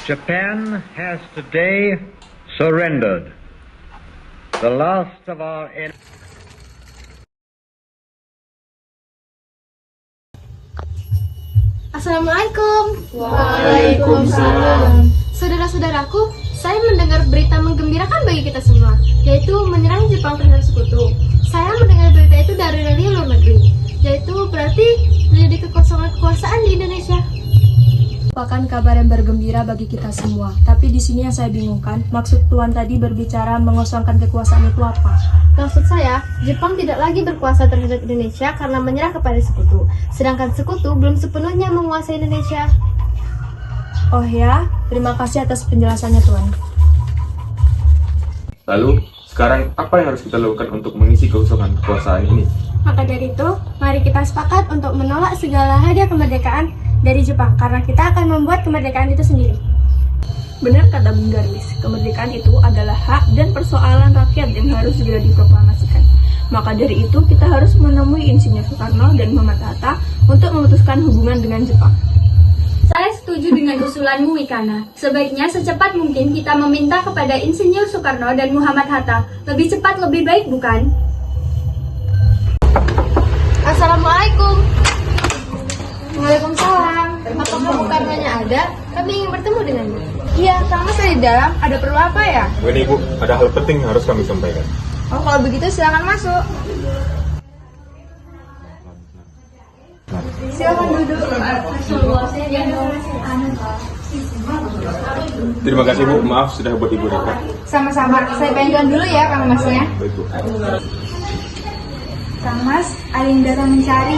Japan has today surrendered the last of our enemies. Assalamualaikum. Waalaikumsalam. Saudara-saudaraku, saya mendengar berita menggembirakan bagi kita semua, yaitu menyerang Jepang terhadap sekutu. Saya mendengar berita itu dari radio luar negeri, yaitu berarti terjadi kekosongan kekuasaan di Indonesia. Merupakan kabar yang bergembira bagi kita semua. Tapi di sini yang saya bingungkan, maksud Tuan tadi berbicara mengosongkan kekuasaan itu apa? Maksud saya, Jepang tidak lagi berkuasa terhadap Indonesia karena menyerah kepada sekutu. Sedangkan sekutu belum sepenuhnya menguasai Indonesia. Oh ya, terima kasih atas penjelasannya Tuan. Lalu, sekarang apa yang harus kita lakukan untuk mengisi kekosongan kekuasaan ini? Maka dari itu, mari kita sepakat untuk menolak segala hadiah kemerdekaan dari Jepang, karena kita akan membuat kemerdekaan itu sendiri. Benar kata Bung Darwis, kemerdekaan itu adalah hak dan persoalan rakyat yang harus segera diproklamasikan. Maka dari itu, kita harus menemui Insinyur Soekarno dan Muhammad Hatta untuk memutuskan hubungan dengan Jepang. Saya setuju dengan usulanmu, Wikana. Sebaiknya secepat mungkin kita meminta kepada Insinyur Soekarno dan Muhammad Hatta. Lebih cepat, lebih baik, bukan? Assalamualaikum. Waalaikumsalam. Apakah bukannya ada? Kami ingin bertemu denganmu. Iya, Kang Mas ada di dalam. Ada perlu apa ya? Begini Ibu, ada hal penting yang harus kami sampaikan. Oh, kalau begitu silakan masuk. Silakan duduk. Terima kasih Bu, maaf sudah buat Ibu repot. Sama-sama. Saya pengen dulu ya, Kang Masnya. Baik Bu. Kang Mas, ada yang datang mencari.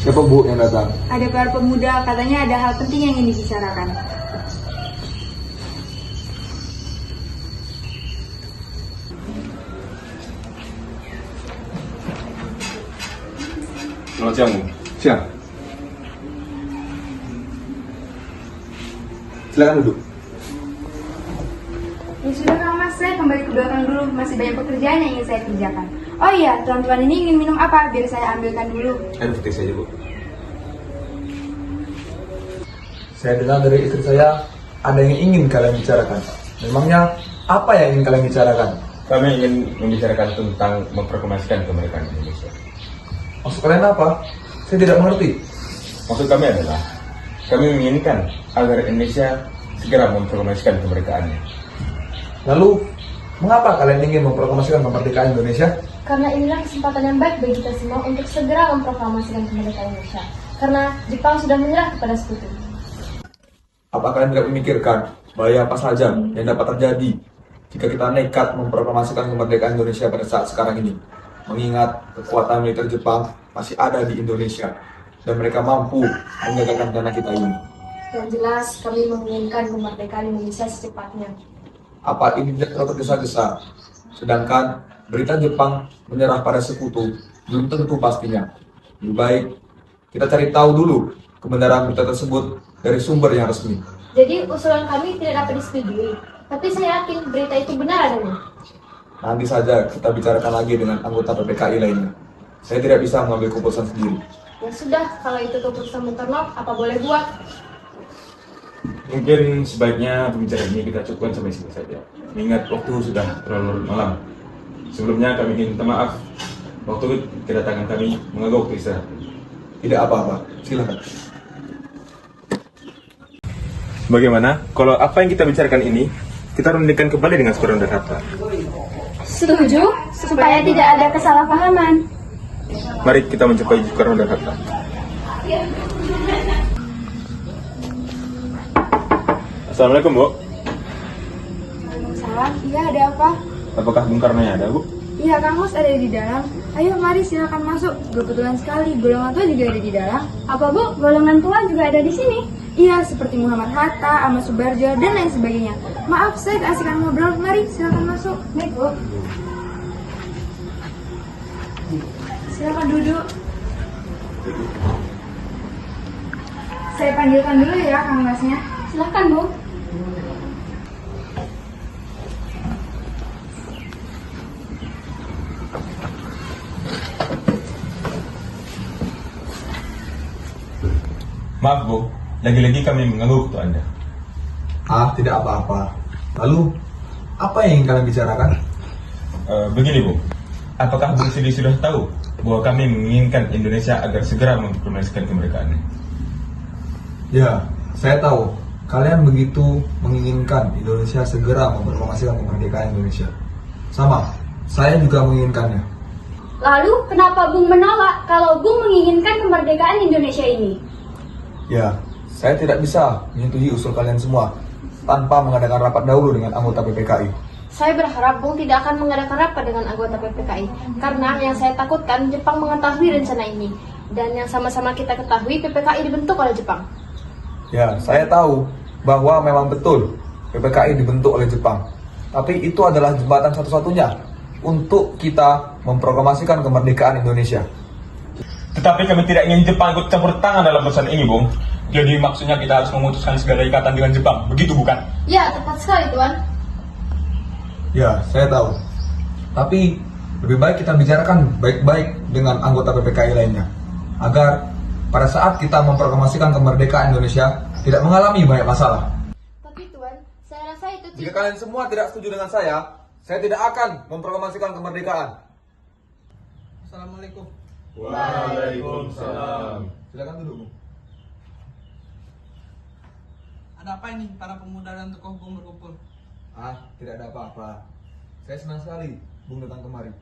Siapa Bu yang datang? Ada para pemuda, katanya ada hal penting yang ingin dibicarakan. Selamat siang Bu. Siang. Silakan duduk. Ya sudah Kang Mas, saya kembali ke belakang dulu. Masih banyak pekerjaan yang ingin saya kerjakan. Oh iya, tuan-tuan ini ingin minum apa? Biar saya ambilkan dulu. Ayo putih saja Bu. Saya dengar dari istri saya ada yang ingin kalian bicarakan. Memangnya apa yang ingin kalian bicarakan? Kami ingin membicarakan tentang memproklamasikan kemerdekaan Indonesia. Maksud kalian apa? Saya tidak mengerti. Maksud kami adalah, kami menginginkan agar Indonesia segera memproklamasikan kemerdekaannya. Lalu, mengapa kalian ingin memproklamasikan kemerdekaan Indonesia? Karena inilah kesempatan yang baik bagi kita semua untuk segera memproklamasikan kemerdekaan Indonesia. Karena Jepang sudah menyerah kepada sekutu. Apa kalian tidak memikirkan bahaya apa saja yang dapat terjadi jika kita nekat memproklamasikan kemerdekaan Indonesia pada saat sekarang ini? Mengingat kekuatan militer Jepang masih ada di Indonesia dan mereka mampu menggagalkan tanah kita ini. Yang jelas, kami menginginkan kemerdekaan Indonesia secepatnya. Apa ini tidak terlalu tergesa-gesa? Sedangkan berita Jepang menyerah pada sekutu belum tentu pastinya. Lebih baik kita cari tahu dulu kebenaran berita tersebut dari sumber yang resmi. Jadi usulan kami tidak dapat disetujui. Tapi saya yakin berita itu benar adanya. Nanti saja kita bicarakan lagi dengan anggota PPKI lainnya. Saya tidak bisa mengambil keputusan sendiri. Ya sudah, kalau itu keputusan Bung Karno, apa boleh buat? Mungkin sebaiknya pembicaraan ini kita cukupkan sampai sini saja. Mengingat waktu sudah terlalu malam. Sebelumnya kami ingin minta maaf waktu kedatangan kami mengganggu waktu istirahat. Tidak apa-apa, silakan. Bagaimana kalau apa yang kita bicarakan ini kita rundingkan kembali dengan Soekarno dan Hatta? Setuju, supaya tidak ada kesalahpahaman. Mari kita mencapai Soekarno dan Hatta. Assalamualaikum Bu. Waalaikumsalam. Iya, ada apa? Apakah Bung Karno ada, Bu? Iya, Kang Mus ada di dalam. Ayo, mari silakan masuk. Kebetulan sekali, golongan tua juga ada di dalam. Apa Bu? Golongan tua juga ada di sini. Iya, seperti Muhammad Hatta, Ahmad Subarjo, dan lain sebagainya. Maaf, saya keasikan ngobrol. Mari, silakan masuk. Baik Bu. Silakan duduk. Saya panggilkan dulu ya, Kang Masnya. Silakan Bu. Maaf, Bu. Lagi-lagi kami mengganggu waktu Anda. Tidak apa-apa. Lalu, apa yang ingin kalian bicarakan? Begini, Bu. Apakah Bung Sidi sudah tahu bahwa kami menginginkan Indonesia agar segera memproklamasikan kemerdekaannya? Ya, saya tahu. Kalian begitu menginginkan Indonesia segera memproklamasikan kemerdekaan Indonesia. Sama, saya juga menginginkannya. Lalu kenapa Bung menolak kalau Bung menginginkan kemerdekaan Indonesia ini? Ya, saya tidak bisa menyetujui usul kalian semua tanpa mengadakan rapat dahulu dengan anggota PPKI. Saya berharap Bung tidak akan mengadakan rapat dengan anggota PPKI karena yang saya takutkan Jepang mengetahui rencana ini dan yang sama-sama kita ketahui PPKI dibentuk oleh Jepang. Ya, saya tahu bahwa memang betul PPKI dibentuk oleh Jepang. Tapi itu adalah jembatan satu-satunya untuk kita memproklamasikan kemerdekaan Indonesia. Tetapi kami tidak ingin Jepang ikut campur tangan dalam urusan ini, Bung. Jadi maksudnya kita harus memutuskan segala ikatan dengan Jepang, begitu bukan? Ya, tepat sekali Tuan. Ya, saya tahu. Tapi lebih baik kita bicarakan baik-baik dengan anggota PPKI lainnya, agar pada saat kita memproklamasikan kemerdekaan Indonesia tidak mengalami banyak masalah. Tapi Tuan, saya rasa itu Jika kalian semua tidak setuju dengan saya tidak akan memproklamasikan kemerdekaan. Assalamualaikum. Waalaikumsalam. Silakan duduk, Bu. Ada apa ini para pemuda dan tokoh Bung berkumpul? Tidak ada apa-apa. Saya senang sekali Bung datang kemari.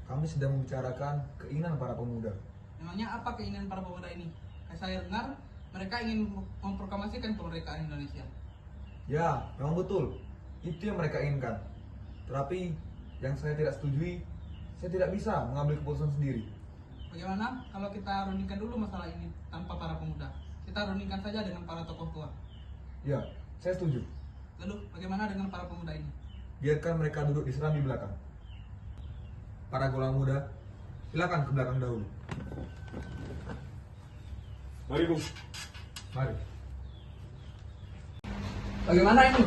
Kami sedang membicarakan keinginan para pemuda. Memangnya apa keinginan para pemuda ini? Saya dengar mereka ingin memproklamasikan kemerdekaan Indonesia. Ya, memang betul. Itu yang mereka inginkan. Tetapi yang saya tidak setujui, saya tidak bisa mengambil keputusan sendiri. Bagaimana kalau kita rundingkan dulu masalah ini tanpa para pemuda? Kita rundingkan saja dengan para tokoh tua. Ya, saya setuju. Lalu bagaimana dengan para pemuda ini? Biarkan mereka duduk di serambi belakang. Para golongan muda, silakan ke belakang dahulu. Mari, Bung. Mari. Bagaimana ini?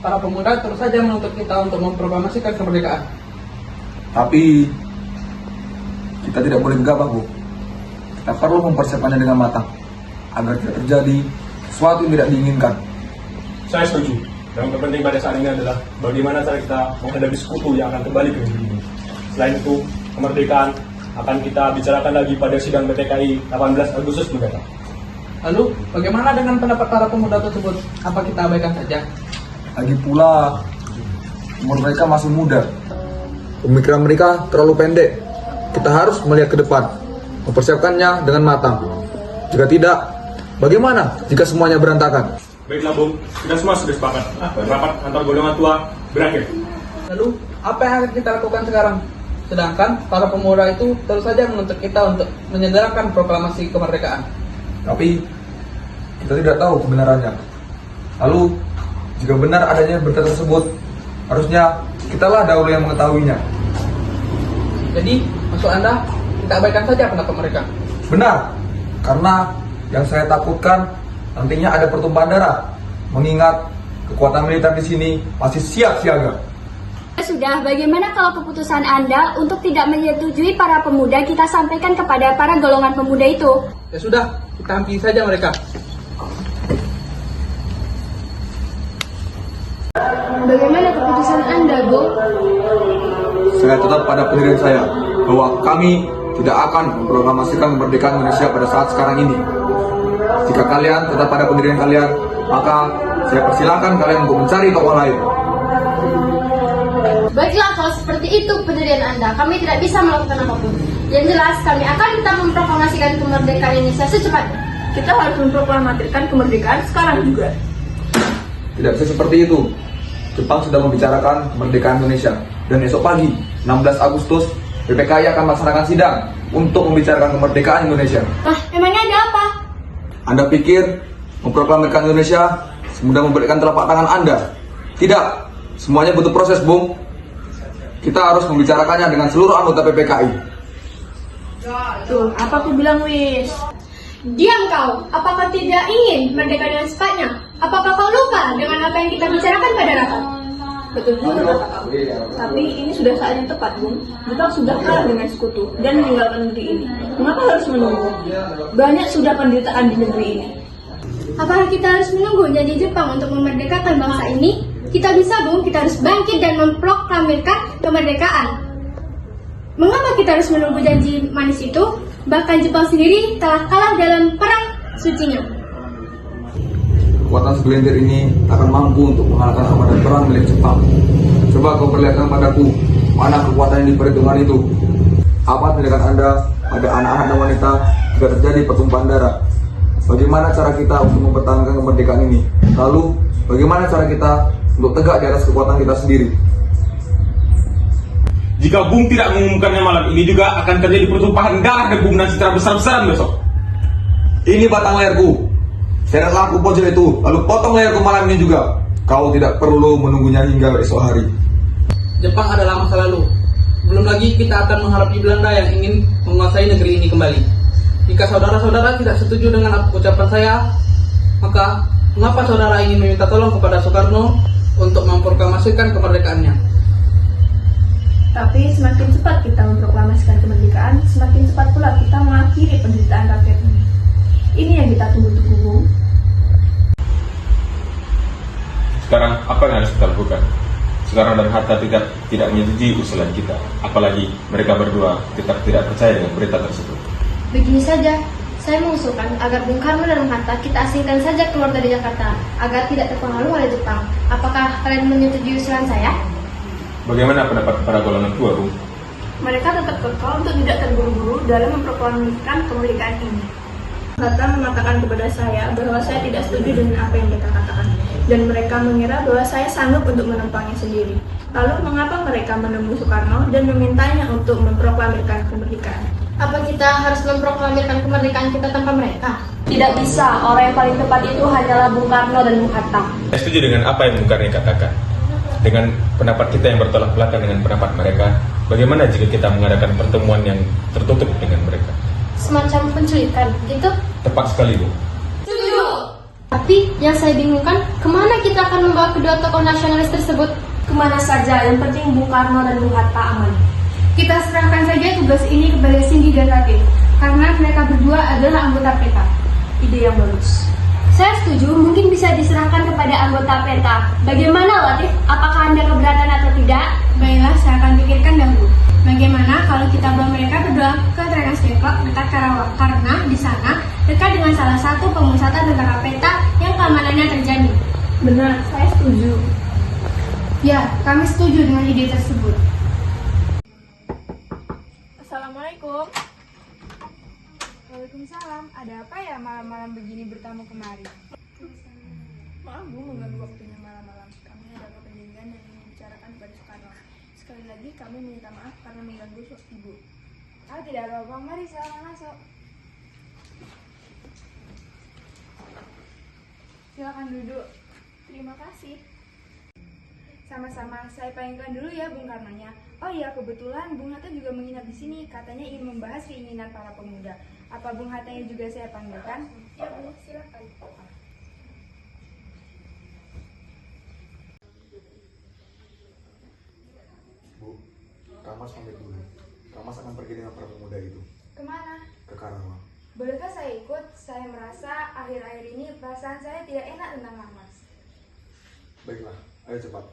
Para pemuda terus saja menuntut kita untuk memproklamasikan kemerdekaan. Tapi kita tidak boleh gegabah, Bu. Kita perlu mempersiapkannya dengan matang agar tidak terjadi sesuatu yang tidak diinginkan. Saya setuju. Yang terpenting pada saat ini adalah bagaimana cara kita menghadapi sekutu yang akan kembali ke negeri ini. Selain itu, kemerdekaan akan kita bicarakan lagi pada sidang PPKI 18 Agustus mendatang. Lalu bagaimana dengan pendapat para pemuda tersebut? Apa kita abaikan saja? Lagi pula, umur mereka masih muda. Pemikiran mereka terlalu pendek. Kita harus melihat ke depan, mempersiapkannya dengan matang. Jika tidak, bagaimana jika semuanya berantakan? Baiklah, Bung. Kita semua sudah sepakat. Rapat antar golongan tua berakhir. Lalu apa yang akan kita lakukan sekarang? Sedangkan para pemuda itu terus saja menuntut kita untuk menyelenggarakan proklamasi kemerdekaan. Tapi kita tidak tahu kebenarannya. Lalu, jika benar adanya berita tersebut, harusnya kitalah dahulu yang mengetahuinya. Jadi, maksud Anda, kita abaikan saja pendapat mereka? Benar, karena yang saya takutkan nantinya ada pertumpahan darah, mengingat kekuatan militer di sini masih siap siaga. Sudah, bagaimana kalau keputusan Anda untuk tidak menyetujui para pemuda kita sampaikan kepada para golongan pemuda itu? Ya sudah, kita hampiri saja mereka. Bagaimana keputusan Anda, Bung? Saya tetap pada pendirian saya bahwa kami tidak akan memproklamasikan kemerdekaan Indonesia pada saat sekarang ini. Jika kalian tetap pada pendirian kalian, maka saya persilakan kalian untuk mencari tokoh lain. Baiklah, kalau seperti itu pendirian Anda, kami tidak bisa melakukan apapun. Yang jelas, kami akan tetap memproklamasikan kemerdekaan Indonesia secepatnya. Kita harus memproklamasikan kemerdekaan sekarang juga. Tidak bisa seperti itu. Jepang sudah membicarakan kemerdekaan Indonesia. Dan esok pagi, 16 Agustus, PPKI akan melaksanakan sidang untuk membicarakan kemerdekaan Indonesia. Emangnya ada apa? Anda pikir memproklamirkan Indonesia semudah memberikan telapak tangan Anda? Tidak, semuanya butuh proses, Bung. Kita harus membicarakannya dengan seluruh anggota PPKI. Tuh, apa aku bilang, Wis? Diam kau, apakah tidak ingin merdeka dengan cepatnya? Apakah kau lupa dengan apa yang kita bicarakan pada rapat? Betul juga kata kamu. Tapi ini sudah saat yang tepat, Bung. Jepang sudah kalah dengan sekutu dan meninggalkan negeri ini. Mengapa harus menunggu? Banyak sudah penderitaan di negeri ini. Apakah kita harus menunggu janji Jepang untuk memerdekakan bangsa ini? Kita bisa, Bung, kita harus bangkit dan memproklamirkan kemerdekaan. Mengapa kita harus menunggu janji manis itu? Bahkan Jepang sendiri telah kalah dalam perang sucinya. Kekuatan segelintir ini akan mampu untuk mengalahkan armada perang milik Jepang. Coba kau perlihatkan padaku, mana kekuatan yang diperhitungkan itu. Apa tindakan Anda pada anak-anak dan wanita jika terjadi pertumpahan darah? Bagaimana cara kita untuk mempertahankan kemerdekaan ini? Lalu, bagaimana cara kita untuk tegak di atas kekuatan kita sendiri? Jika Bung tidak mengumumkannya malam ini juga akan terjadi pertumpahan darah dan kerumunan secara besar-besaran besok. Ini batang leherku. Seretlah aku pojok itu, lalu potong leherku malam ini juga. Kau tidak perlu menunggunya hingga esok hari. Jepang adalah masa lalu. Belum lagi kita akan menghadapi Belanda yang ingin menguasai negeri ini kembali. Jika saudara-saudara tidak setuju dengan ucapan saya, maka mengapa saudara ingin meminta tolong kepada Soekarno untuk memproklamasikan kemerdekaannya? Tapi semakin cepat kita memproklamasikan kemerdekaan, semakin cepat pula kita mengakhiri penderitaan rakyat ini. Ini yang kita tunggu-tunggu, Bung. Sekarang apa yang harus kita lakukan? Soekarno dan Hatta tidak menyetujui usulan kita, apalagi mereka berdua tetap tidak percaya dengan berita tersebut. Begini saja, saya mengusulkan agar Bung Karno dan Hatta kita asingkan saja keluar dari Jakarta agar tidak terpengaruh oleh Jepang. Apakah kalian menyetujui usulan saya? Bagaimana pendapat para golongan tua, Bung? Mereka tetap kekal untuk tidak terburu-buru dalam memproklamasikan kemerdekaan ini. Hatta mengatakan kepada saya bahwa saya tidak setuju dengan apa yang kita katakan, dan mereka mengira bahwa saya sanggup untuk menempangnya sendiri. Lalu mengapa mereka menemui Soekarno dan memintanya untuk memproklamirkan kemerdekaan? Apa kita harus memproklamirkan kemerdekaan kita tanpa mereka? Tidak bisa, orang yang paling tepat itu hanyalah Bung Karno dan Bung Hatta. Saya setuju dengan apa yang Bung Karno katakan. Dengan pendapat kita yang bertolak belakang dengan pendapat mereka, bagaimana jika kita mengadakan pertemuan yang tertutup dengan mereka? Semacam penculikan, gitu? Tepat sekali, Bung. Setuju! Tapi yang saya bingungkan, kemana kita akan membawa kedua tokoh nasionalis tersebut? Kemana saja, yang penting Bung Karno dan Bung Hatta aman. Kita serahkan saja tugas ini kepada Cindy dan Ratif, karena mereka berdua adalah anggota PETA. Ide yang bagus. Saya setuju, mungkin bisa diserahkan kepada anggota PETA. Bagaimana, Latif? Apakah Anda keberatan atau tidak? Baiklah, saya akan pikirkan dahulu. Bagaimana kalau kita bawa mereka berdua ke Rengas Depok dekat Karawang? Karena di sana dekat dengan salah satu pemusatan tentara PETA yang keamanannya terjamin. Benar, saya setuju. Ya, kami setuju dengan ide tersebut. Assalamualaikum. Waalaikumsalam. Ada apa ya malam-malam begini bertamu kemari? Maaf, Bu, mengganggu waktunya malam-malam. Kami ada kepentingan yang ingin bicarakan pada Soekarno. Sekali lagi kami minta maaf karena mengganggu Ibu. Tidak apa-apa. Mari silakan masuk. Silakan duduk. Terima kasih. Sama-sama, saya panggilkan dulu ya Bung Karnonya. Oh iya, kebetulan Bung Hatta juga menginap di sini. Katanya ingin membahas keinginan para pemuda. Apa Bung Hattanya juga saya panggilkan? Ya, Bu, silakan. Bu, Kamas pamit dulu. Kamas akan pergi dengan para pemuda itu Kemana? ke Karawang. Bolehkah saya ikut? Saya merasa akhir-akhir ini perasaan saya tidak enak tentang Mas. Baiklah, ayo cepat.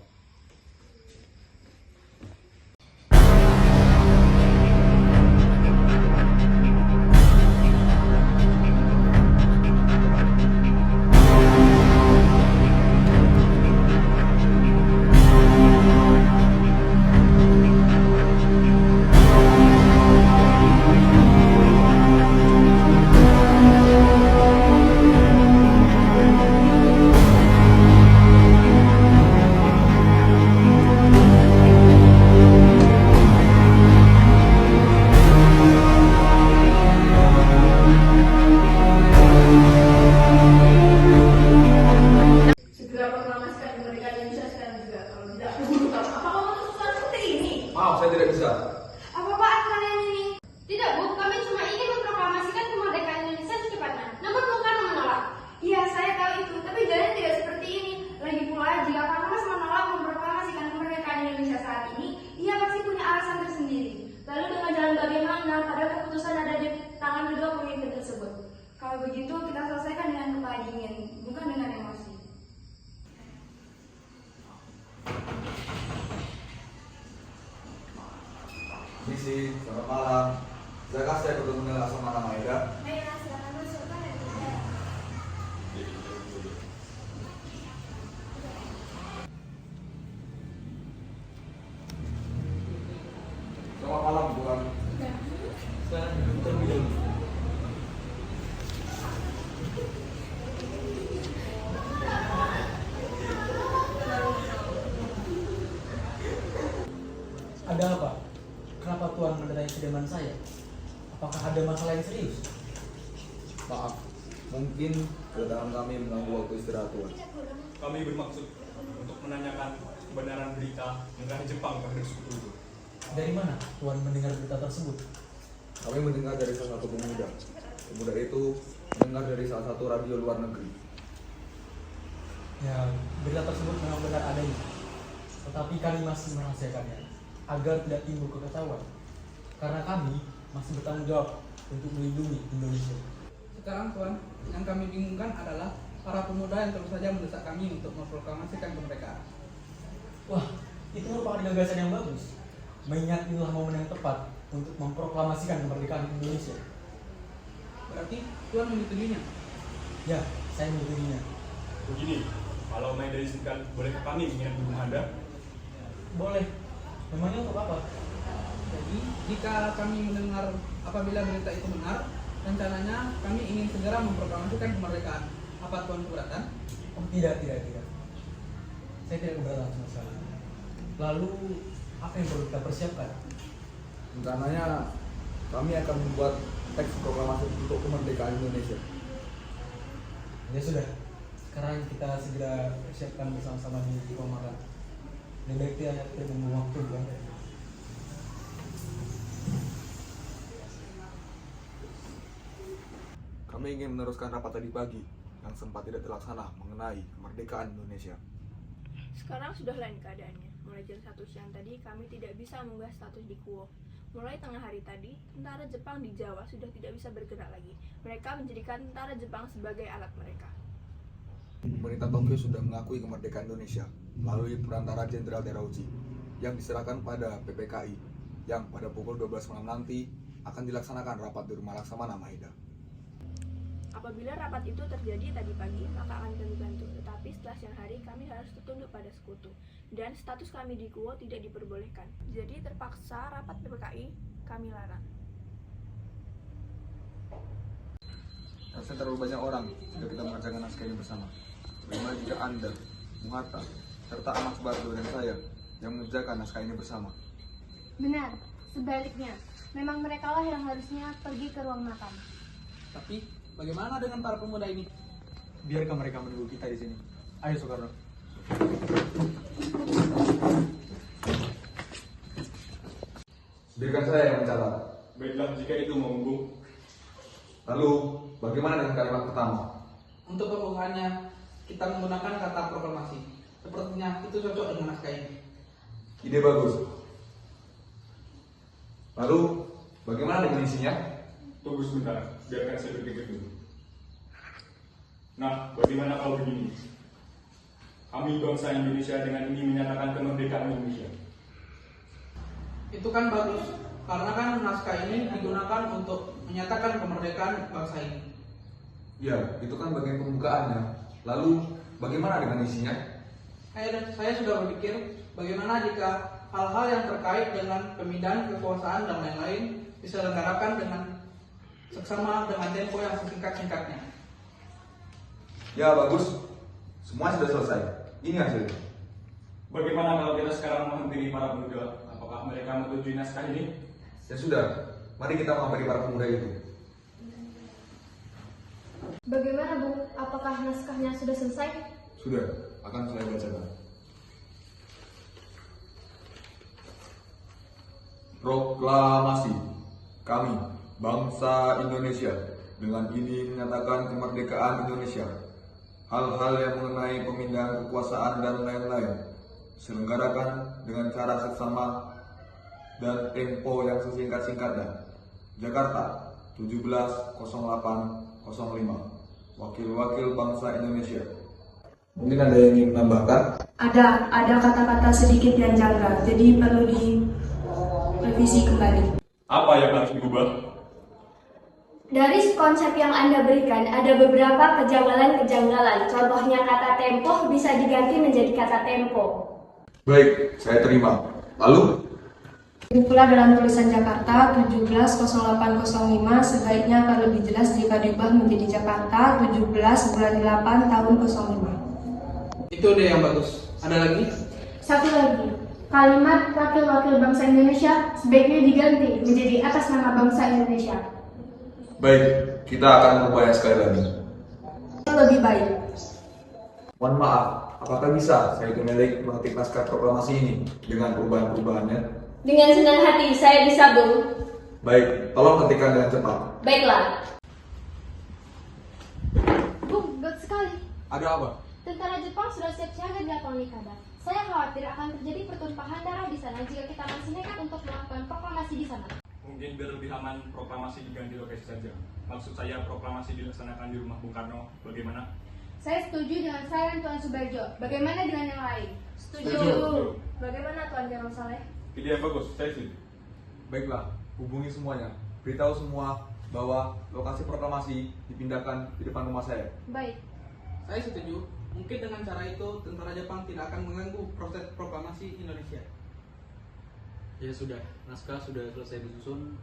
saya tidak bisa. Apa-apaan kalian ini? Tidak, Bu. Kami cuma ingin memproklamasikan kemerdekaan Indonesia secepatnya. Namun Bung Karno menolak. Iya, saya tahu itu, tapi jalannya tidak seperti ini. Lagi pula, jika Pak Mas menolak memproklamasikan kemerdekaan Indonesia saat ini, ia pasti punya alasan tersendiri. Lalu dengan jalan bagaimana? Padahal keputusan ada di tangan kedua pemimpin tersebut. Kalau begitu, kita selesaikan dengan kepala dingin, bukan dengan emosi. Misi, selamat malam. Saya ketemu dengan Laksamana Maeda. Baiklah, silakan masuk. Kan ada tiga. Selamat malam, Tuan. Sekarang duduk terlebih dahulu. Ada apa? Kenapa Tuan mendatangi kediaman saya? Apakah ada masalah yang serius? Maaf, mungkin kedatangan kami mengganggu waktu istirahat Tuan. Kami bermaksud untuk menanyakan kebenaran berita negara Jepang terhadap sekutu itu. Dari mana Tuan mendengar berita tersebut? Kami mendengar dari salah satu pemuda. Pemuda itu mendengar dari salah satu radio luar negeri. Ya, berita tersebut memang benar adanya. Tetapi kami masih merahasiakannya agar tidak timbul kekacauan. Karena kami masih bertanggung jawab untuk melindungi Indonesia. Sekarang Tuan, yang kami bingungkan adalah para pemuda yang terus saja mendesak kami untuk memproklamasikan kemerdekaan. Wah, itu merupakan gagasan yang bagus. Mengingat inilah momen yang tepat untuk memproklamasikan kemerdekaan Indonesia. Berarti Tuan menyetujuinya? Ya, saya menyetujui. Begini, kalau Maeda izinkan, bolehkah kami menginap di rumah Anda? Boleh. Memangnya untuk apa? Jadi, jika kami mendengar apabila berita itu benar, rencananya kami ingin segera memproklamasikan kemerdekaan. Apa Tuan keberatan? Oh, tidak. Saya tidak keberatan sama sekali. Lalu, apa yang perlu kita persiapkan? Rencananya kami akan membuat teks proklamasi untuk kemerdekaan Indonesia. Ya sudah, sekarang kita segera persiapkan bersama-sama di ruang makan. Lebih baik kita tunggu waktu bukan? Kami ingin meneruskan rapat tadi pagi yang sempat tidak terlaksana mengenai kemerdekaan Indonesia. Sekarang sudah lain keadaannya. Mulai jam 1 siang tadi kami tidak bisa mengunggah status di Kuo. Mulai tengah hari tadi, tentara Jepang di Jawa sudah tidak bisa bergerak lagi. Mereka menjadikan tentara Jepang sebagai alat mereka. Pemerintah Tokyo sudah mengakui kemerdekaan Indonesia melalui perantara Jenderal Terauchi yang diserahkan pada PPKI yang pada pukul 12 malam nanti akan dilaksanakan rapat di rumah Laksamana Maeda. Apabila rapat itu terjadi tadi pagi, maka akan kami bantu. Tetapi setelah siang hari, kami harus tunduk pada sekutu. Dan status kami di Kuo tidak diperbolehkan. Jadi terpaksa rapat PPKI kami larang. Rasanya terlalu banyak orang jika kita mengerjakan naskah ini bersama. Bagaimana jika Anda, Bung Hatta, serta Ahmad Subardo dan saya yang mengerjakan naskah ini bersama? Benar, sebaliknya. Memang merekalah yang harusnya pergi ke ruang makan. Tapi bagaimana dengan para pemuda ini? Biarkan mereka menunggu kita di sini. Ayo Soekarno. Biarkan saya yang mencatat. Baiklah, jika itu monggo. Lalu, bagaimana dengan kalimat pertama? Untuk pembukaannya, kita menggunakan kata proklamasi. Sepertinya itu cocok dengan naskah ini. Ide bagus. Lalu, bagaimana dengan isinya? Tunggu sebentar, biarkan saya berpikir dulu. Nah, bagaimana kalau begini? Kami bangsa Indonesia dengan ini menyatakan kemerdekaan Indonesia. Itu kan bagus, karena kan naskah ini digunakan untuk menyatakan kemerdekaan bangsa ini. Ya, itu kan bagian pembukaannya. Lalu, bagaimana dengan isinya? Saya sudah berpikir bagaimana jika hal-hal yang terkait dengan pemindahan kekuasaan dan lain-lain diselenggarakan dengan seksama dengan tempo yang sesingkat-singkatnya. Ya, bagus. Semua sudah selesai. Ini hasilnya. Bagaimana kalau kita sekarang menghampiri para pemuda? Apakah mereka menyetujui naskah ini? Ya sudah, mari kita menghampiri para pemuda itu. Bagaimana, Bu? Apakah naskahnya sudah selesai? Sudah, akan saya bacakan. Proklamasi. Kami, bangsa Indonesia, dengan ini menyatakan kemerdekaan Indonesia. Hal-hal yang mengenai pemindahan kekuasaan dan lain-lain selenggarakan dengan cara seksama dan tempo yang sesingkat-singkatnya. Jakarta, 17.08.05. Wakil-wakil bangsa Indonesia. Mungkin ada yang ingin menambahkan? Ada kata-kata sedikit yang janggal, jadi perlu direvisi kembali. Apa yang harus diubah? Dari konsep yang Anda berikan, ada beberapa kejanggalan-kejanggalan. Contohnya kata tempo bisa diganti menjadi kata tempo. Baik, saya terima. Lalu? Begitu pula dalam tulisan Jakarta 17.08.05 sebaiknya akan lebih jelas jika diubah menjadi Jakarta 17/8/05. Itu deh yang bagus. Ada lagi? Satu lagi, kalimat wakil-wakil bangsa Indonesia sebaiknya diganti menjadi atas nama bangsa Indonesia. Baik, kita akan mengubahnya sekali lagi. Lebih baik. Mohon maaf, apakah bisa saya Melik mengetik naskah proklamasi ini dengan perubahan-perubahannya? Dengan senang hati, saya bisa, Bung. Baik, tolong ketikkan dengan cepat. Baiklah. Bung, gawat sekali. Ada apa? Tentara Jepang sudah siap siaga di lapangan Ikada. Saya khawatir akan terjadi pertumpahan darah di sana jika kita masih nekat untuk melakukan proklamasi di sana. Mungkin biar lebih aman proklamasi diganti lokasi saja. Maksud saya proklamasi dilaksanakan di rumah Bung Karno. Bagaimana? Saya setuju dengan saran Tuan Subarjo. Bagaimana dengan yang lain? Setuju. Bagaimana Tuan Jarno Saleh? Ide yang bagus, saya setuju. Baiklah, hubungi semuanya. Beritahu semua bahwa lokasi proklamasi dipindahkan di depan rumah saya. Baik. Saya setuju. Mungkin dengan cara itu tentara Jepang tidak akan mengganggu proses proklamasi Indonesia. Ya sudah, naskah sudah selesai disusun.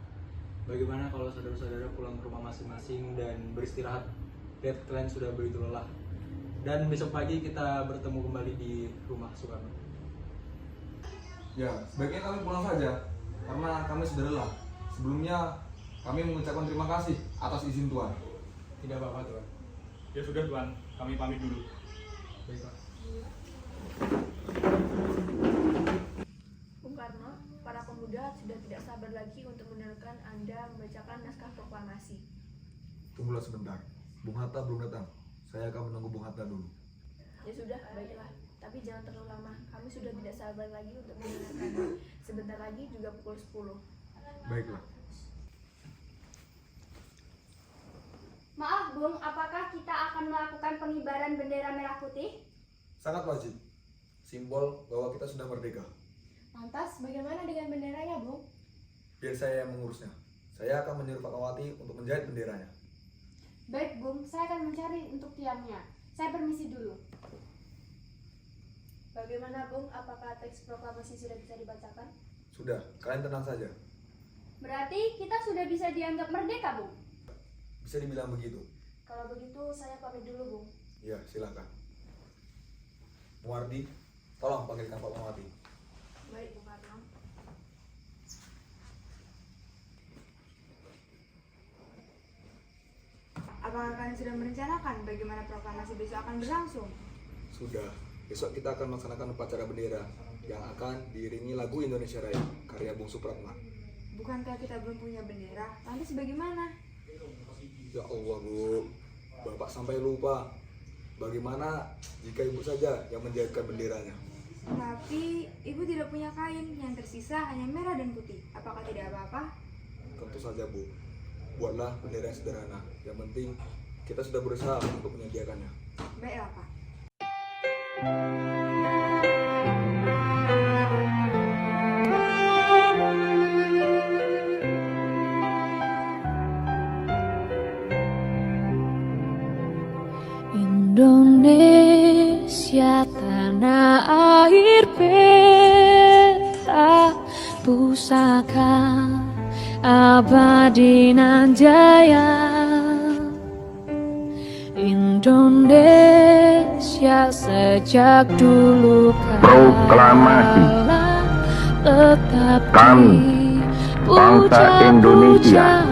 Bagaimana kalau saudara-saudara pulang ke rumah masing-masing dan beristirahat? Lihat kalian sudah begitu lelah. Dan besok pagi kita bertemu kembali di rumah Soekarno. Ya, sebaiknya kami pulang saja, karena kami sudah lelah. Sebelumnya, kami mengucapkan terima kasih atas izin Tuan. Tidak apa-apa, Tuan. Ya sudah Tuan, kami pamit dulu. Baiklah. Bung Karno, para pemuda sudah tidak sabar lagi untuk mendengarkan Anda membacakan naskah proklamasi. Tunggulah sebentar, Bung Hatta belum datang. Saya akan menunggu Bung Hatta dulu. Ya sudah, baiklah. Tapi jangan terlalu lama. Kami sudah tidak sabar lagi untuk mendengarkan. Sebentar lagi juga pukul 10. Baiklah. Maaf, Bung, apakah kita akan melakukan pengibaran bendera merah putih? Sangat wajib. Simbol bahwa kita sudah merdeka. Lantas, bagaimana dengan benderanya, Bung? Biar saya yang mengurusnya. Saya akan menyuruh Pak Kawati untuk menjahit benderanya. Baik, Bung. Saya akan mencari untuk tiangnya. Saya permisi dulu. Bagaimana, Bung? Apakah teks proklamasi sudah bisa dibacakan? Sudah, kalian tenang saja. Berarti kita sudah bisa dianggap merdeka, Bung. Bisa dibilang begitu. Kalau begitu, saya pamit dulu, Bung. Ya, silakan. Muardi, tolong panggilkan Pak Kawati. Baik, Bung Karno. Apakah kalian sudah merencanakan bagaimana proklamasi besok akan berlangsung? Sudah. Besok kita akan melaksanakan upacara bendera yang akan diiringi lagu Indonesia Raya karya Bung Supratman. Bukankah kita belum punya bendera? Lantas bagaimana? Ya Allah, Bu. Bapak sampai lupa. Bagaimana jika Ibu saja yang menjahitkan benderanya? Tapi ibu tidak punya kain, yang tersisa hanya merah dan putih. Apakah tidak apa-apa? Tentu saja, Bu. Buatlah bendera yang sederhana. Yang penting kita sudah berusaha untuk menyediakannya. Baiklah, Pak. Indonesia tanah air peta pusaka abadi nan jaya. Indonesia sejak dulu proklamasi tetap kami bangsa Indonesia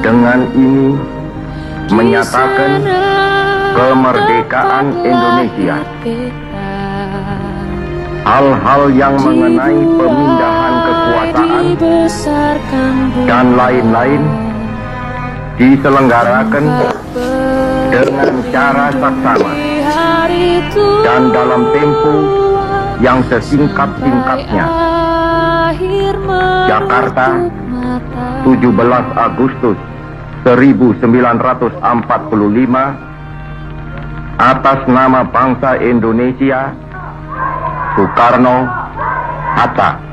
dengan ini menyatakan kemerdekaan Indonesia. Hal-hal yang mengenai pemindahan kekuasaan dan lain-lain diselenggarakan dengan cara saksama dan dalam tempo yang sesingkat-singkatnya. Jakarta, 17 Agustus 1945, atas nama bangsa Indonesia, Soekarno, Hatta.